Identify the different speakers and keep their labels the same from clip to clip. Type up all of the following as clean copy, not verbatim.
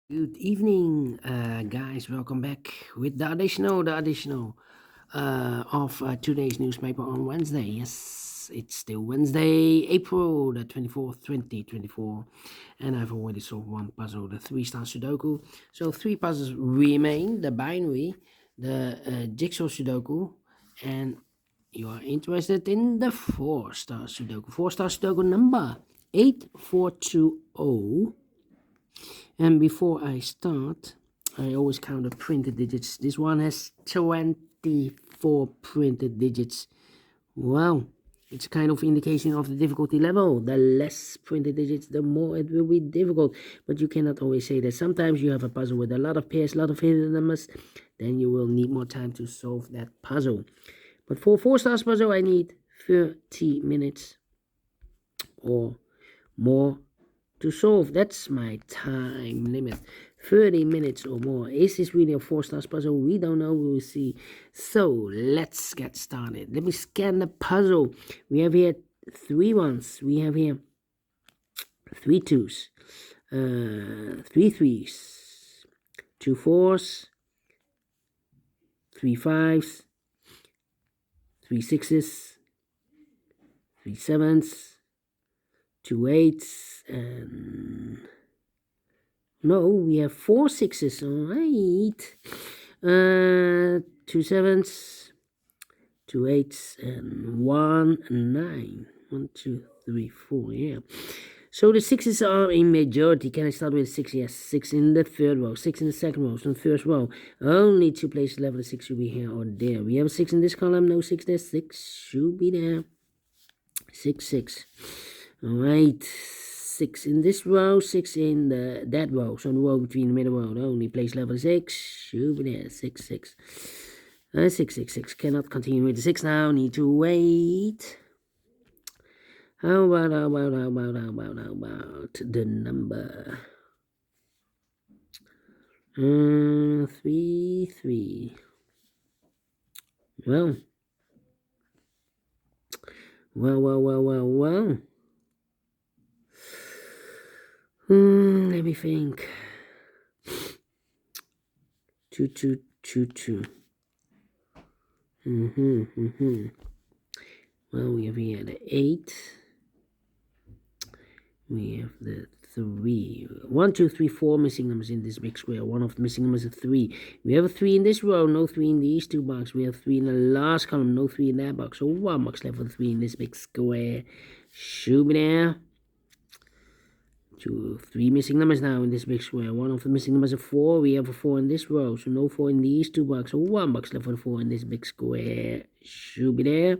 Speaker 1: Good evening, guys. Welcome back with the additional of today's newspaper on Wednesday. Yes, it's still Wednesday, April the 24th, 2024, and I've already solved one puzzle, the three-star Sudoku. So three puzzles remain: the binary, the jigsaw Sudoku, and you are interested in the four-star Sudoku. Four-star Sudoku number 8420. And before I start, I always count the printed digits. This one has 24 printed digits. Wow, it's kind of indication of the difficulty level. The less printed digits, the more it will be difficult. But you cannot always say that. Sometimes you have a puzzle with a lot of pairs, a lot of hidden numbers. Then you will need more time to solve that puzzle. But for four stars puzzle, I need 30 minutes or more to solve. That's my time limit. 30 minutes or more. Is this really a four stars puzzle? We don't know. We will see. So let's get started. Let me scan the puzzle. We have here three ones. We have here three twos, three threes, two fours, three fives, three sixes, three sevens, two eights, and no, we have four sixes. All right. Two sevens, two eights, and one nine. 1, 2, 3, 4. Yeah. So the sixes are a majority. Can I start with six? Yes. Six in the third row, six in the second row, so in the first row. Only two places left. The six should be here or there. We have a six in this column. No six there. Six should be there. 6, 6. All right. 6 in this row, 6 in that row. So in the row between the middle row, the only place level 6 should be there. 6, 6. 6, 6, 6. Cannot continue with the 6 now. Need to wait. How about the number? 3, 3. Well. Let me think. 2, 2, 2, 2. Well, we have here the 8. We have the 3. 1, 2, 3, 4 missing numbers in this big square. One of the missing numbers is 3. We have a 3 in this row, no 3 in these two boxes. We have 3 in the last column, no 3 in that box. So 1 box left with 3 in this big square. Should be there. 2, 3 missing numbers now in this big square. One of the missing numbers is 4. We have a 4 in this row, so no 4 in these two boxes. So 1 box left with 4 in this big square. Should be there.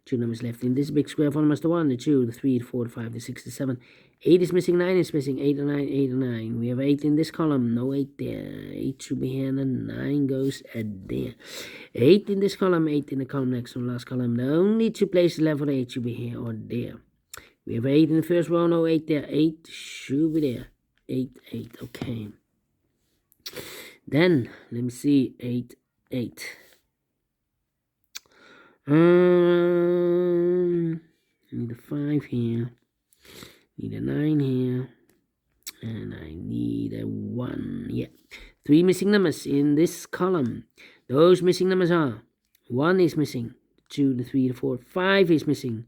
Speaker 1: 2 numbers left in this big square. 4 numbers: the 1, the 2, the 3, the 4, the 5, the 6, the 7. 8 is missing, 9 is missing. 8 or 9, 8 or 9. We have 8 in this column. No 8 there. 8 should be here, and then 9 goes there. 8 in this column, 8 in the column next to the last column. The only two places left for the 8 should be here or there. We have 8 in the first row, no 8 there. 8 should be there. 8, 8. Okay. Then, let me see. 8, 8. I need a 5 here. Need a 9 here. And I need a 1. Yeah. 3 missing numbers in this column. Those missing numbers are: 1 is missing. 2, the 3, the 4, 5 is missing.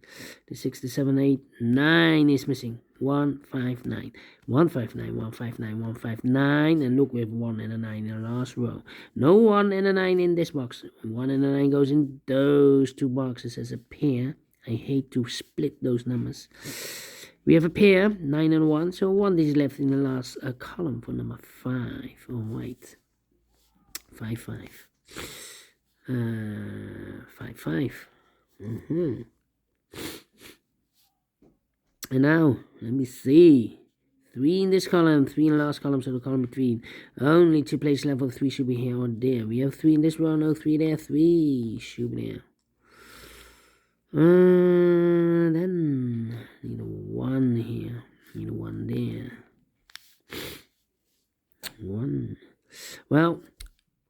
Speaker 1: The 6, the 7, 8, 9 is missing. 1, 5, 9. 1, 5, 9, 1, 5, 9, 1, 5, 9. And look, we have 1 and a 9 in the last row. No 1 and a 9 in this box. 1 and a 9 goes in those two boxes as a pair. I hate to split those numbers. We have a pair, 9 and 1. So 1 is left in the last column for number 5. All right. 5, 5. 5, 5. And now, let me see. 3 in this column, 3 in the last column, so the column between. Only two places left for 3 should be here or there. We have 3 in this row, no 3 there. 3 should be there. Then, need a 1 here. Need a 1 there. 1. Well,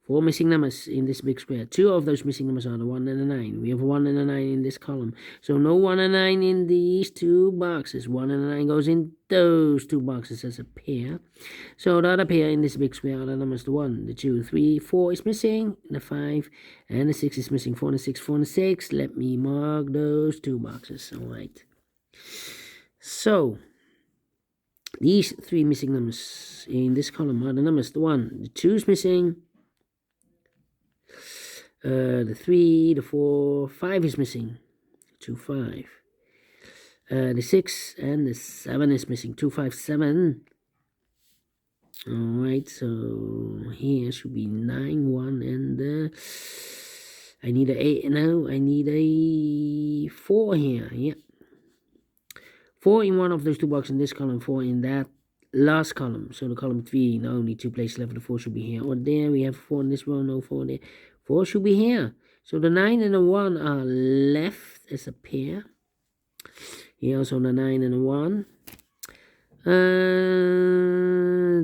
Speaker 1: 4 missing numbers in this big square. 2 of those missing numbers are the 1 and the 9. We have a 1 and a 9 in this column. So no 1 and 9 in these 2 boxes. 1 and a 9 goes in those 2 boxes as a pair. So the other pair in this big square are the numbers the 1, the 2, 3, 4 is missing, the 5, and the 6 is missing. 4 and the 6, 4 and the 6. Let me mark those 2 boxes. Alright. So these 3 missing numbers in this column are the numbers the 1, the 2 is missing, the 3, the 4, 5 is missing, 2, 5. The 6 and the 7 is missing, 2, 5, 7. Alright, so here should be 9, 1, and I need a 8. No, I need a 4 here. Yeah. 4 in one of those 2 boxes in this column, 4 in that last column. So the column 3, no, only 2 places left. The 4 should be here or there. We have 4 in this row, no 4 there. 4 should be here. So the 9 and the 1 are left as a pair. Here also the 9 and the 1.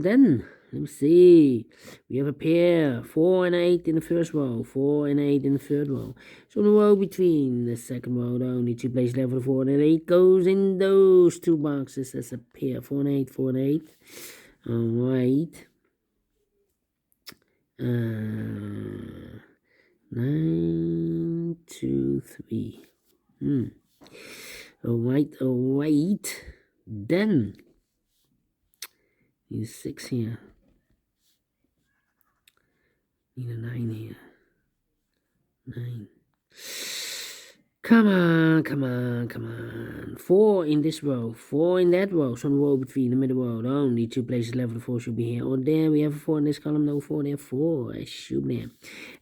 Speaker 1: Then, let me see. We have a pair. 4 and 8 in the first row. 4 and 8 in the third row. So the row between the second row, the only 2 places left for the 4 and 8 goes in those 2 boxes as a pair. 4 and 8, 4 and 8. Alright. 9, 2, 3. Alright. Then, need a 6 here. Need a 9 here. 9. Come on. 4 in this row. 4 in that row. So the row between the middle row. The only 2 places left. The 4 should be here or there. We have a 4 in this column. No 4 there. 4. I should there.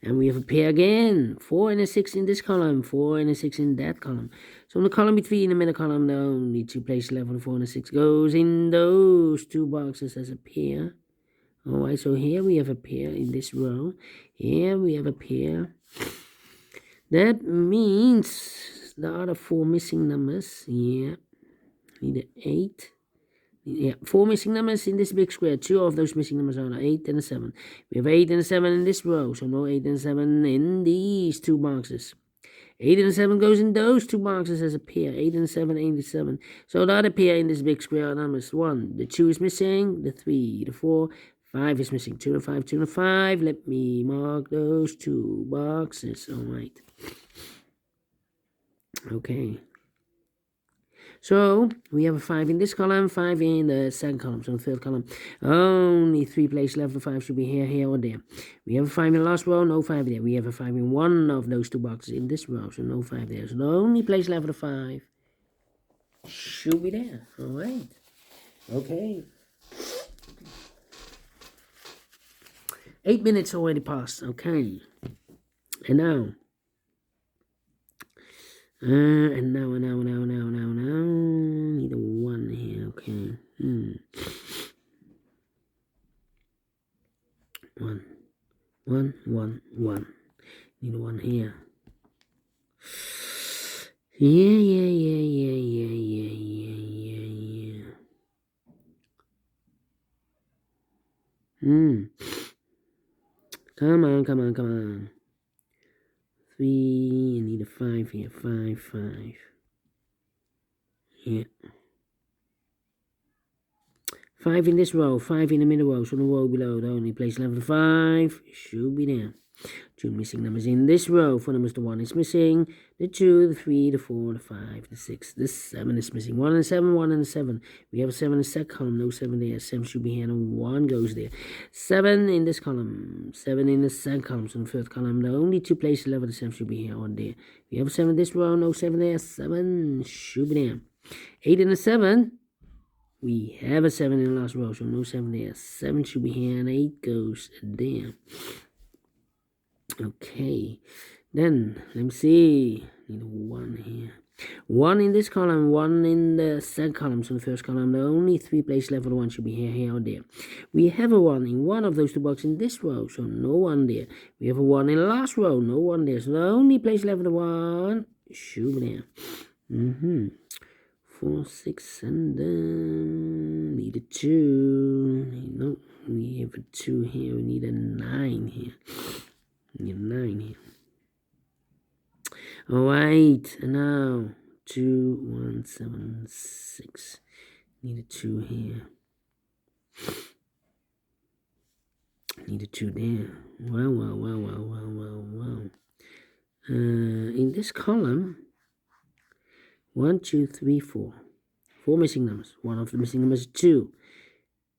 Speaker 1: And we have a pair again. 4 and a 6 in this column. 4 and a 6 in that column. So in the column between the middle column, the only 2 places left. The 4 and a 6 goes in those 2 boxes as a pair. Alright, so here we have a pair in this row. Here we have a pair. That means the other 4 missing numbers. Yeah. Need an 8. Yeah, 4 missing numbers in this big square. 2 of those missing numbers are the 8 and the 7. We have 8 and a 7 in this row. So no 8 and 7 in these 2 boxes. 8 and 7 goes in those 2 boxes as a pair. 8 and 7, 8 and 7. So the other pair in this big square are numbers 1. The 2 is missing. The 3, the 4, 5 is missing. 2 and 5, 2 and 5. Let me mark those 2 boxes. Alright. Okay. So we have a 5 in this column, 5 in the second column. So the third column, only 3 places left. The 5 should be here, or there. We have a 5 in the last row, no 5 there. We have a 5 in one of those 2 boxes in this row, so no 5 there. So the only place left for the 5 should be there. Alright. Okay. 8 minutes already passed. Okay. And now. And now. Need a 1 here. Okay. 1. Need a 1 here. Yeah. Come on. 3, I need a 5 here. 5. Yeah. 5 in this row, 5 in the middle row, so the row below, the only place left for 5 should be there. 2 missing numbers in this row. 4 numbers, the 1 is missing. The 2, the 3, the 4, the 5, the 6, the 7 is missing. 1 and 7, 1 and 7. We have a 7 in the second column, no 7 there. 7 should be here, and 1 goes there. 7 in this column, 7 in the second column, so in the third column, the only 2 places left for the 7 should be here or there. We have a 7 in this row, no 7 there. 7 should be there. 8 in the 7. We have a 7 in the last row, so no 7 there. 7 should be here, and 8 goes there. Okay, then let me see. Need a 1 here. 1 in this column, 1 in the second column. So in the first column, the only 3 places left for the 1 should be here, or there. We have a 1 in one of those 2 boxes in this row, so no 1 there. We have a 1 in the last row, no 1 there. So the only place left for the 1 should be there. 4, 6, and need a 2. We have a 2 here. We need a 9 here. We need a 9 here. Alright, and now 2, 1, 7, 6. Need a 2 here. Need a 2 there. Well. In this column, 1, 2, 3, 4. 4 missing numbers. One of the missing numbers is 2.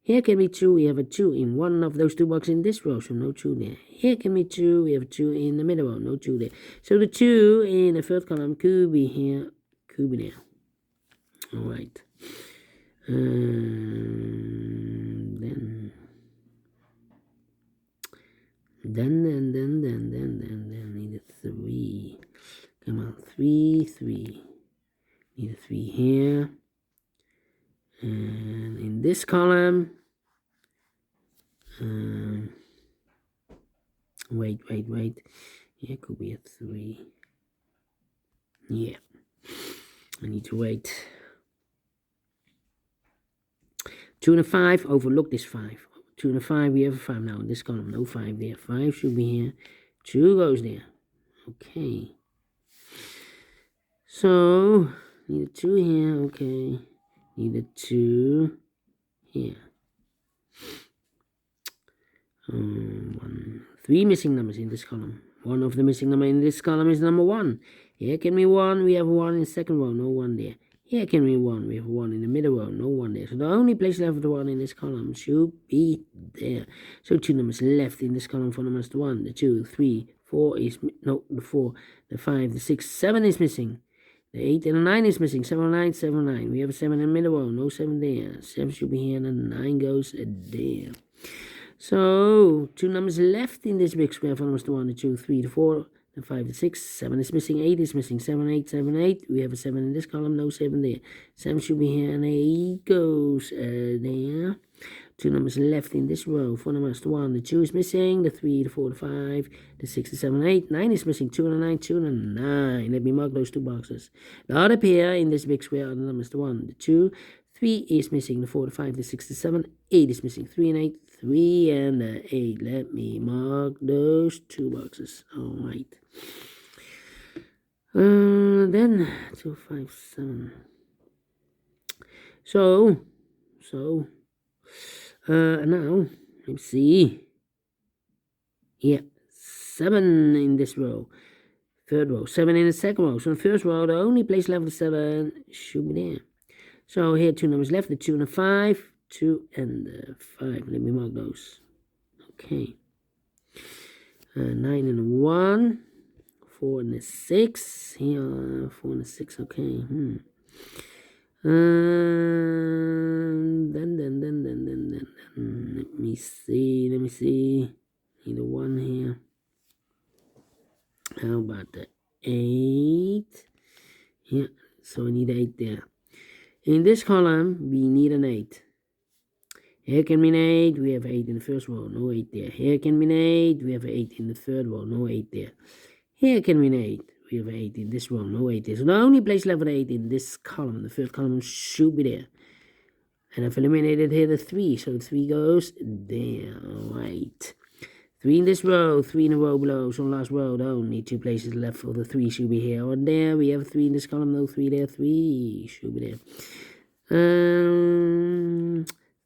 Speaker 1: Here can be 2. We have a 2 in one of those 2 boxes in this row, so no 2 there. Here can be 2. We have a 2 in the middle row, no 2 there. So the 2 in the third column could be here, could be there. All right. Then need a 3. Come on, 3, 3. Need a 3 here. And in this column, wait. Here could be a 3. Yeah, I need to wait. 2 and a 5, overlook this 5. 2 and a 5, we have a 5 now in this column. No 5 there. 5 should be here. 2 goes there. Okay. So, need a 2 here. Okay. Need a 2 here. 3 missing numbers in this column. One of the missing numbers in this column is number 1. Here can be 1. We have 1 in the second row. No 1 there. Here can be 1. We have 1 in the middle row. No 1 there. So the only place left of the 1 in this column should be there. So 2 numbers left in this column for numbers 1. The 2, 3, 4 is... No, the 4, the 5, the 6, 7 is missing. The 8 and the 9 is missing. 7, 9, 7, 9. We have a 7 in the middle row. No 7 there. 7 should be here and the 9 goes there. So 2 numbers left in this big square for numbers 1, the 2, 3, the 4, the 5, the 6. 7 is missing. 8 is missing. 7, 8, 7, 8. We have a 7 in this column. No 7 there. 7 should be here and 8 goes there. 2 numbers left in this row for numbers 1, the 2 is missing. The 3, the 4, the 5, the 6, the 7, 8. 9 is missing. 2 and a 9, 2 and a 9. Let me mark those 2 boxes. The other pair in this big square are the numbers 1, the 2, 3 is missing. The 4, the 5, the 6, the 7, 8 is missing. 3 and 8, 3 and 8. Let me mark those 2 boxes. All right. Then 2, 5, 7. So now let's see. Yeah, 7 in this row. Third row. 7 in the second row. So in the first row, the only place left of 7 should be there. So here 2 numbers left. The 2 and the 5. 2 and 5. Let me mark those. Okay. 9 and a 1. 4 and a 6. Here, 4 and a 6. Okay. Then. Let me see. Need a 1 here. How about the 8? Yeah. So I need 8 there. In this column, we need an 8. Here can be an 8. We have 8 in the first row. No 8 there. Here can be an 8. We have 8 in the third row. No 8 there. Here can be an 8. We have 8 in this row. No 8 there. So the only place left with 8 in this column, the first column, should be there. And I've eliminated here the 3. So the 3 goes there. All right. 3 in this row. 3 in the row below. So last row, the only 2 places left for the 3 should be here or there. We have 3 in this column. No 3 there. 3 should be there.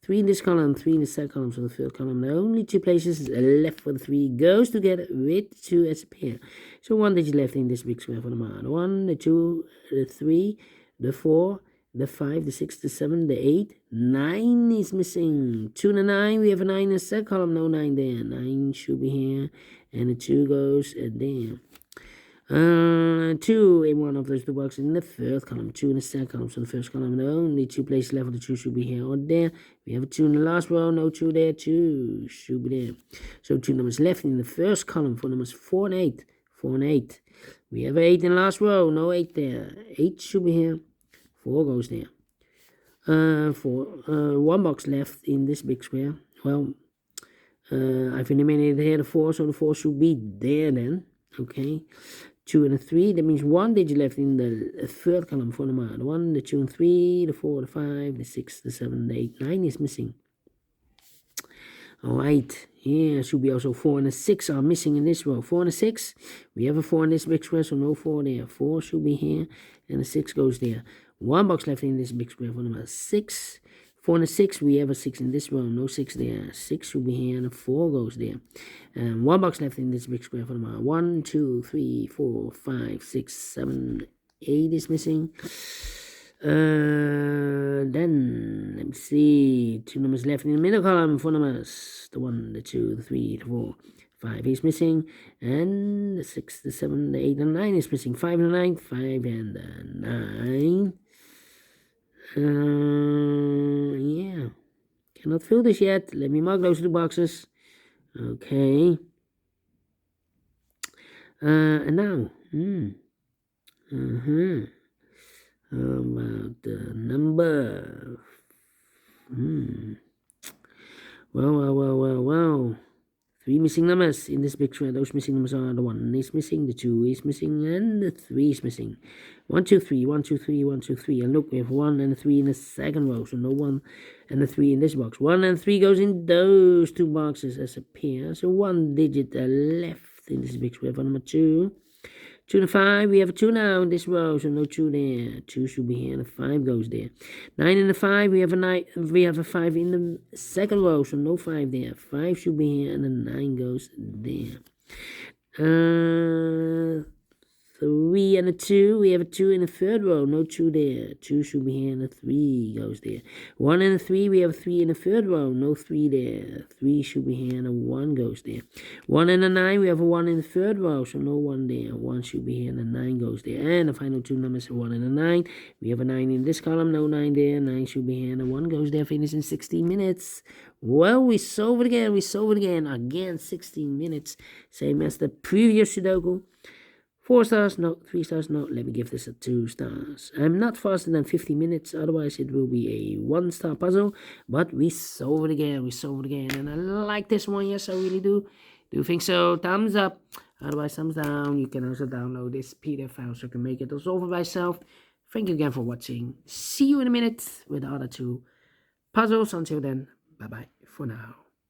Speaker 1: 3 in this column, 3 in the second column, so the third column. The only 2 places left for the 3 goes together with 2 as a pair. So 1 digit left in this big square for the man. 1, the 2, the 3, the 4, the 5, the 6, the 7, the 8. 9 is missing. 2 and a 9, we have a 9 in the second column. No 9 there. 9 should be here. And the 2 goes there. 2 in one of those 2 boxes in the third column, 2 in the second column. So the first column, the only 2 places left for the 2 should be here or there. We have a 2 in the last row, no 2 there, 2 should be there. So 2 numbers left in the first column for numbers 4 and 8. 4 and 8. We have 8 in the last row, no 8 there. 8 should be here. 4 goes there. 1 box left in this big square. Well, I've eliminated here the 4, so the 4 should be there then. Okay. 2 and a 3, that means 1 digit left in the third column for the man. 1, the 2 and 3, the 4, the 5, the 6, the 7, the 8, 9 is missing. Alright, here should be also 4 and a 6 are missing in this row. 4 and a 6, we have a 4 in this big square, so no 4 there. 4 should be here, and a 6 goes there. 1 box left in this big square for number 6. 4 and a 6, we have a 6 in this row, no 6 there. 6 should be here, and a 4 goes there. And 1 box left in this big square for number 1, 2, 3, 4, 5, 6, 7, 8 is missing. Then let me see, 2 numbers left in the middle column, 4 numbers, the 1, the 2, the 3, the 4, 5 is missing, and the 6, the 7, the 8, and 9 is missing. 5 and the 9, 5 and the 9. Yeah, cannot fill this yet. Let me mark those 2 boxes. Okay. And now, about the number. Well. 3 missing numbers in this picture. Those missing numbers are the 1 is missing, the 2 is missing, and the 3 is missing. 1, 2, 3, 1, 2, 3, 1, 2, 3. And look, we have 1 and a 3 in the second row, so no 1 and the 3 in this box. 1 and 3 goes in those 2 boxes as a pair. So 1 digit left in this big square for number 2. 2 and 5, we have a 2 now in this row, so no 2 there. 2 should be here, and a 5 goes there. 9 and a 5, we have a 9. We have a 5 in the second row, so no 5 there. 5 should be here, and a 9 goes there. 3 and a 2, we have a 2 in the third row, no 2 there. 2 should be here, and a 3 goes there. 1 and a 3, we have a 3 in the third row, no 3 there. 3 should be here, and a 1 goes there. 1 and a 9, we have a 1 in the third row, so no 1 there. 1 should be here, and a 9 goes there. And the final 2 numbers are 1 and a 9. We have a 9 in this column, no 9 there. 9 should be here, and a 1 goes there. Finish in 16 minutes. Well, we solve it again. Again, 16 minutes. Same as the previous Sudoku. 4 stars, no. 3 stars, no. Let me give this a 2 stars. I'm not faster than 50 minutes, otherwise it will be a 1-star puzzle. But we solve it again, and I like this one, yes, I really do. Do you think so? Thumbs up, otherwise thumbs down. You can also download this PDF file so you can make it all solve it by yourself. Thank you again for watching. See you in a minute with the other 2 puzzles. Until then, bye-bye for now.